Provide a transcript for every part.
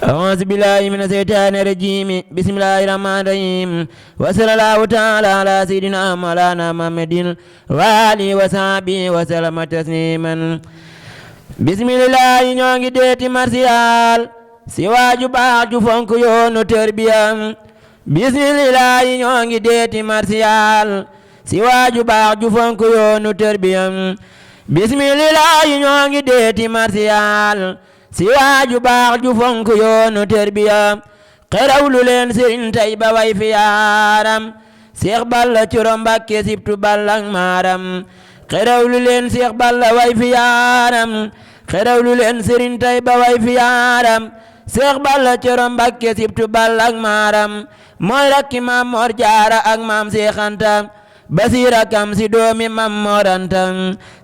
أعوذ بالله من الشيطان الرجيم بسم الله الرحمن الرحيم وصلى الله تعالى على سيدنا مولانا محمد وآله وصحبه وسلم تسليما بسم الله ñoo ngi deeti martial si waaju baax ju fonk yoonu tërbiya bismillah ñoo ngi deeti martial si waaju baax ju fonk yoonu tërbiya bismillah ñoo ngi deeti martial si waaju baax ju fonk yoonu tërbiya xerawlu leen Sëriñ Tayba way fi yaaram Seex Balla Coro Mbàkke sibtu ballang maaram xerawlu leen Seex Balla way fi yaaram xerawlu leen Sëriñ Tayba way fi yaaram Seex Balla Coro Mbàkke sibtu ballang maaram mooy rakki Maam Mor Jaara ak Maam Seex Anta Basiira kam si doomi Maam Mor Anta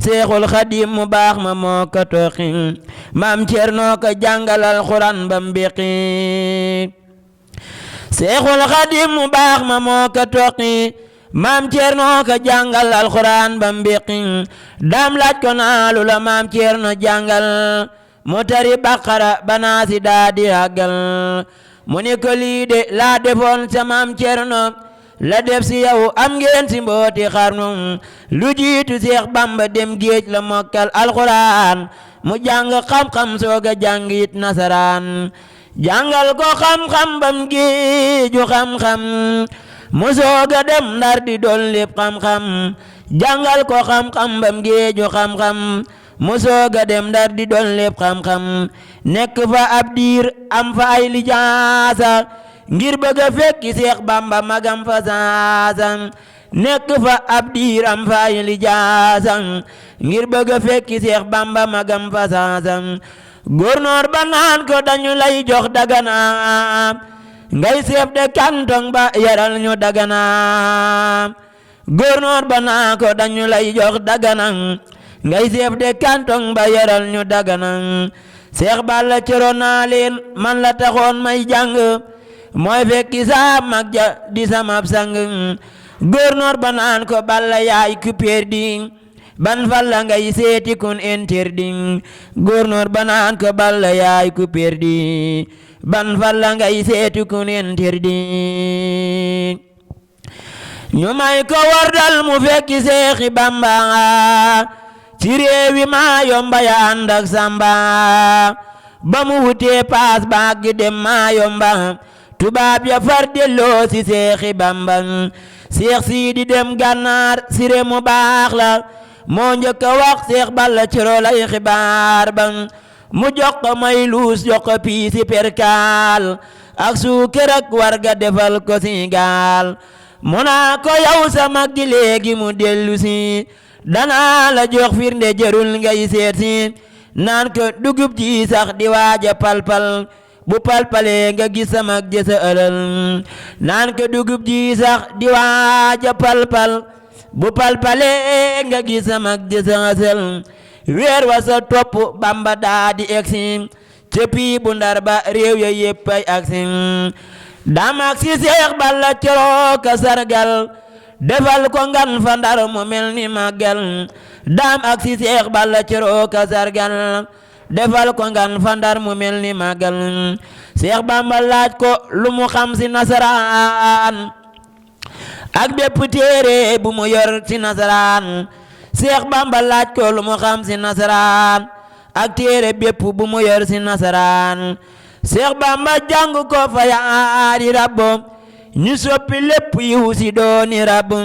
Seexul Xadiim mu baax ma moo ko toqi Maam Cerno ko jàngal Alxuraan bam beqi Seexul Xadiim mu baax ma moo ko toqi Maam Cerno ko jàngal Alxuraan bam beqi daam laaj ko naalu la Maam Cerno jàngal mu tari Baqara banaasi daa di àggal mu ni ko lii de laa defoon sa Maam Cerno la def si yow am ngeen si mbooti xarnu lu jiitu Seex Bamba dem géej la mokkal Alxuraan mu jàng xam-xam sooga jàngit nasaraan jàngal ko xam-xam bam géeju xam-xam mu sooga dem Ndar di doon lépp xam-xam jàngal ko xam-xam bam géeju xam-xam mu sooga dem Ndar di doon lépp xam-xam nekk fa ab diir am fa ay lijaasa ngir bëgg a fekki Seex Bamba magam fa saasa nekk fa ab diir am fa ay lijaasa ngir bëgg a fekki Seex Bamba magam fa saasa góornoor ba naan ko dañu lay jox Dagana ngay chef de canton ba yaral ñu Dagana góornoor ba naan ko dañu lay jox Dagana ngay chef de canton ba yaral ñu Dagana Seex Balla Coro naa leen man la taxoon may jàng mooy fekki saa mag ja di samab sang góornoor ba naan ko Balla yaay ku perdi ban falla ngay seeti kun interdit góornoor ba naan ko Balla yaay ku perdi ban falla ngay seeti kun interdit ñu may ko wardal mu fekki Seexi Bamba ci réewi maa yomba ya ànd ak Samba ba mu wutee paas baag gi dem maa yomba tubaab ya far delloo si Seexi Bamba Seex Siidi dem Gànnaar sire mu baax la moo njëkk a wax Seex Balla Coro lay xibaar ba mu jox ko may luus jox ko piisi perkaal ak suukar ak warga defal ko si gaal mu naa ko yow sa mag ji léegi mu dellu si danaa la jox firnde jërul ngay seet si naan ko dugub ji sax di waaja palpal bu palpale nga gis sama jësa ëlal naan ko dugub ji sax di waaja palpal bu palpale nga gis sama jësa ëlal weer wa sa topp Bamba daa di egsi cëppi bu Ndar ba réew ya yépp ay agsi daam agsi Seex Balla Coro ka sargal defal ko ngan fa Ndar mu mel ni màggal daam agsi Seex Balla Coro ka sargal defal ko ngan fa Ndar mu mel ni màggal Seex Bamba laaj ko lu mu xam si nasaraan ak bépp téere bu mu yor si nasaraan Seex Bamba laaj ko lu mu xam si nasaraan ak téere bépp bu mu yor si nasaraan Seex Bamba jàng ko fa yaari rabbo ñu soppi lépp yiw si dooni rabbo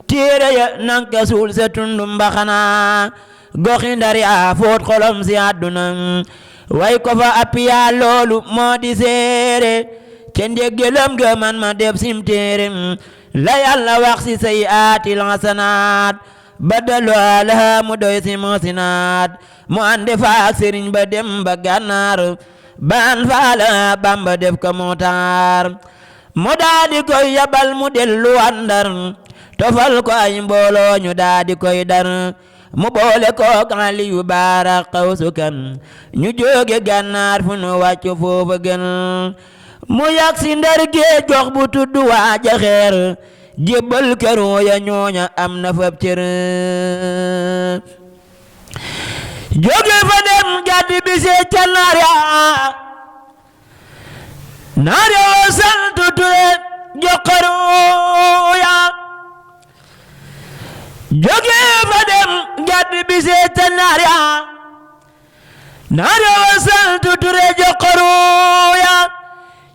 téere ya nanka suul sa tundu mbaxana goxi Ndar yaa foot xolom si àdduna way ko fa appiya loolu moo di seere ca ndéggelam ga man ma def sim téere la Yàlla wax si say aatil hasanaat badalu alaha mu doy si moosinaat mu ande faak sëriñ ba dem ba Gànnaar baan faala Bamba def ko mootaar mu daadi koy yabal mu dellu Ndar tofal ko ay mbooloo ñu daadi koy dar mu boole kook Aliyu Baara Xawsu Kan ñu jóge Gànnaar fu nu wàcc foofa gën mu yàgg si Ndar géej gox bu tudd waaja xeer jébbal këru ya ñooña am na fab cër jóge fa dem gàddi bi see ca Naar ya naar ya wa sant Ture joxaru ya jóge fa dem gàdd bi seeta naar ya naar ya wa sant Ture joxaru ya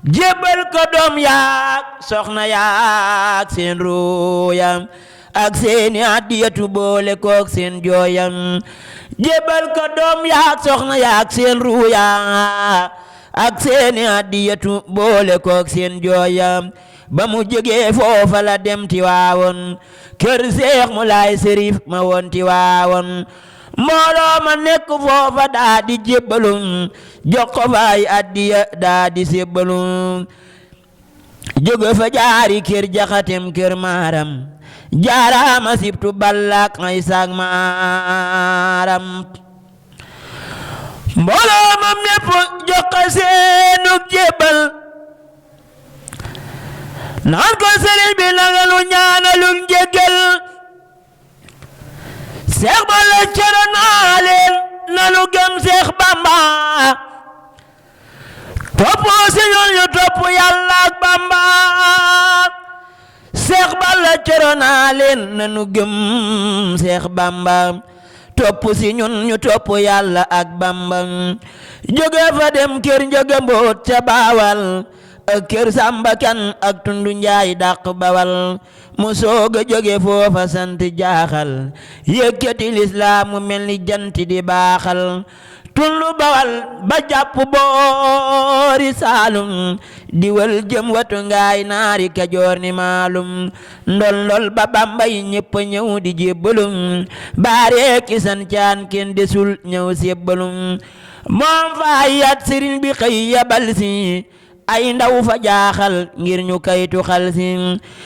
jébbal ko doom yaak soxna yaak seen ruuyam ak seeni addiyatu boole kook seen jooyam jébbal ko doom yaak soxna yaak seen ruuya ak seeni addiyatu boole kook seen jooyam ba mu jógee foofa la dem Tiwaawoon kër Seex Mulaay Sërif ma woon Tiwaawoon mbooloo ma nekk foofa daa di jébbalum jox ko faay addiya daa di sébbalum jóge fa jaari kër jaxatem kër maaram jaaraama sibtu ballak ay saag maaram mbooloo ma mépp jox ko seenug jébbal naan ko sëriñ bi nanga lu ñaanalug njéggal Seex Balla coro naa leen nanu gëm Seex Bamba topp si ñun ñu topp Yàlla ak Bamba Seex Balla coro naa leen nanu gëm Seex Bamba topp si ñun ñu topp Yàlla ak Bamba jóge fa dem kër Njoga Mboot ca Baawal ak kër Samba Kan ak Tundu Njaay dàq Bawal mu sooga jóge foofa sant jaaxal yëkkati lislaam mu mel ni jant di baaxal Tundu Bawal ba jàpp boori Saalum diwal jëm watu ngaay naari Kajoor ni maalum ndol ba Bamba yi ñëpp ñëw di jébbalum baare ki sancaan kenn desul ñëw sébbalum moom faayat sëriñ bi xëy yabal si ay ndaw fa jaaxal ngir ñu kaytu xal si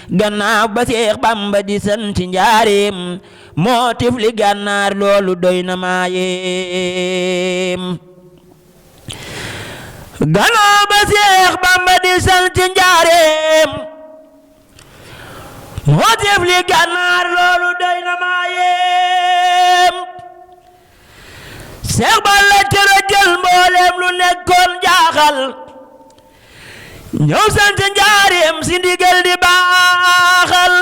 gannaaw ba Seex Bamba di sant njaareem moo tifli gànnaar loolu doy na maayeem gannaaw ba Seex Bamba di sant njaareem moo tifli gànnaar loolu doy na maayeem Seex Balla coro jël mbooleem lu nekkoon jaaxal ñëw sant njaareem si ndigal di baaxal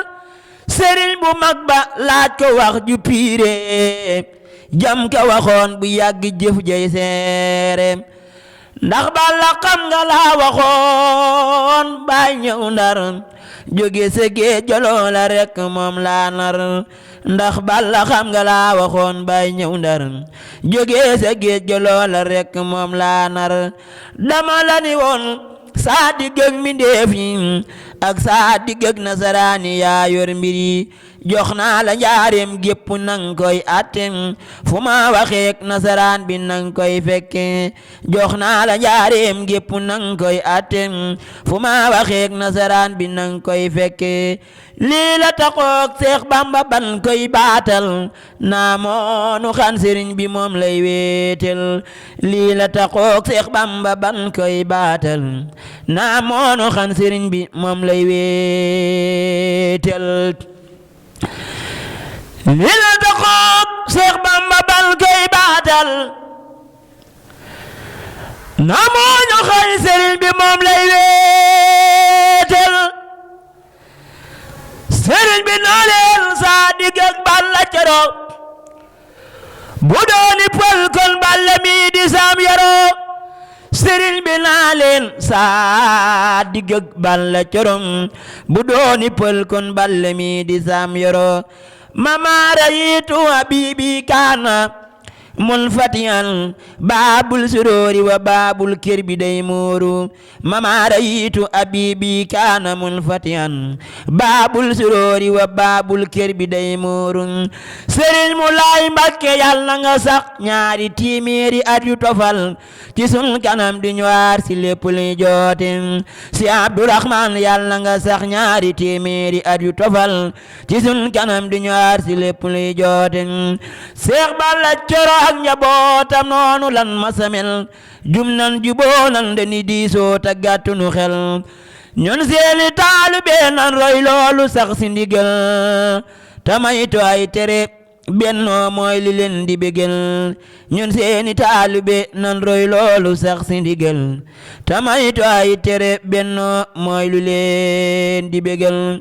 sëriñ bu mag ba laaj ko wax ju piire jam ka waxoon bu yàgg jëf jay seere ndax Balla xam nga laa waxoon baay ñëw Ndar jóge sa géej joloo la rekk moom laa nar ndax Balla xam nga laa waxoon baay ñëw Ndar jóge sa géej joloo la rekk moom laa nar dama la ni woon saa digg ak mbindéef yi ak saa digg ak nasaraani yaa yor mbir yi jox naa la njaareem gépp nang koy atte fu ma waxeek nasaraan bi nang koy fekke jox naa la njaareem gépp nang koy atte fu ma waxeek nasaraan bi nang koy fekke lii la taxook Seex Bamba ban koy baatal naa moonu xan sëriñ bi moom lay wéetal lii la taxook Seex Bamba ban koy baatal naa moonu xan sëriñ bi moom lay wéetal lii la taxook Seex Bamba ban koy baatal naa moonu xan sëriñ bi moom lay wéetal sëriñ bi naa leen saa digg ak Balla coro bu dooni pël kon Balla mi di saam yaro sëriñ bi naa leen saa digg ak Balla coro bu dooni pël kon Balla mi di saam yaro mamaara yitu habibi kaana munfatiyan baabul surori wa baabul kirbi day mooru mamaara yitu abibi kaana munfatiyan baabul surori wa baabul kirbi day mooru Sëriñ Mulaay Mbakke yàlla nga sax ñaari téeméeri at yu tofal ci sun kanam di ñëwaar si lépp luy joote si Abdurahmaan yàlla nga sax ñaari téeméeri at yu tofal ci sun kanam di ñëwaar si lépp luy joote Seex Balla Coro ak njabootam noonu lan masamel jum nan juboo nan deni diisoo ta gàttunu xel ñun seeni taalibe nan roy loolu sax si ndigal tamaytu ay tere bennoo mooy li leen di bégal ñun seeni taalibe nan roy loolu sax si ndigal tamaytu ay tere bennoo mooy lu leen di bégal